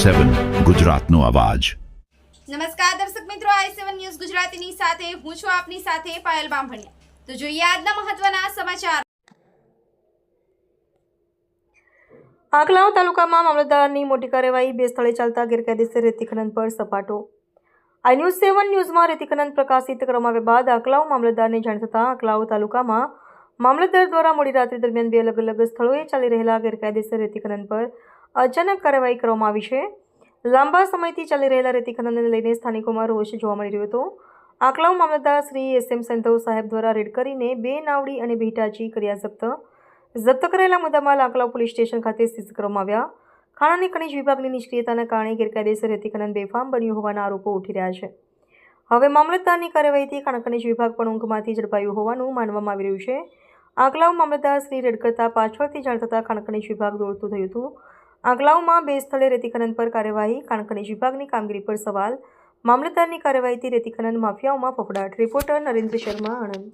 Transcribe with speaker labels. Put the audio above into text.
Speaker 1: i7 ગુજરાતનો અવાજ।
Speaker 2: નમસ્કાર દર્શક મિત્રો, i7 ન્યૂઝ ગુજરાતીની સાથે હું છું આપની સાથે પાયલ બામભણિયા। તો જોઈએ આજના મહત્વના સમાચાર।
Speaker 3: આંકલાવ તાલુકામાં મામલતદારની મોટી કાર્યવાહી। 2 સ્થળે ચાલતા ગેરકાયદેસર રેતી ખનન પર સપાટો। i7 ન્યૂઝમાં રેતી ખનન પ્રકાશિત કરવામાં આવ્યા બાદ આંકલાવ મામલતદારને જાણ થતાં આંકલાવ તાલુકામાં મામલતદાર દ્વારા મોડી રાત્રિ દરમિયાન 2 અલગ અલગ સ્થળોએ ચાલી રહેલા ગેરકાયદેસર રેતી ખનન પર અચાનક કાર્યવાહી કરવામાં આવી છે। લાંબા સમયથી ચાલી રહેલા રેતી ખનનને લઈને સ્થાનિકોમાં રોષ જોવા મળી રહ્યો હતો। આંકલાવ મામલતદાર શ્રી SM સંતોષ સાહેબ દ્વારા રેડ કરીને 2 નાવડી અને 2 હિટાચી કર્યા જપ્ત કરેલા મુદ્દામાલ આંકલાવ પોલીસ સ્ટેશન ખાતે સીઝ કરવામાં આવ્યા। ખાણ અને ખનિજ વિભાગની નિષ્ક્રિયતાના કારણે ગેરકાયદેસર રેતી ખનન બેફામ બન્યું હોવાના આરોપો ઉઠી રહ્યા છે। હવે મામલતદારની કાર્યવાહીથી ખાણ ખનિજ વિભાગ પણ ઊંઘમાંથી ઝડપાયું હોવાનું માનવામાં આવી રહ્યું છે। આંકલાવ મામલતદાર શ્રી રેડ કરતા પાછળથી જાણ થતાં ખાણ ખનિજ વિભાગ દોડતું થયું હતું। આંકલાવમાં 2 સ્થળે રેતી ખનન પર કાર્યવાહી। ખાણ ખનિજ વિભાગની કામગીરી પર સવાલ। મામલતદારની કાર્યવાહીથી રેતી ખનન માફિયાઓમાં ફફડાટ। રિપોર્ટર નરેન્દ્ર શર્મા, આણંદ।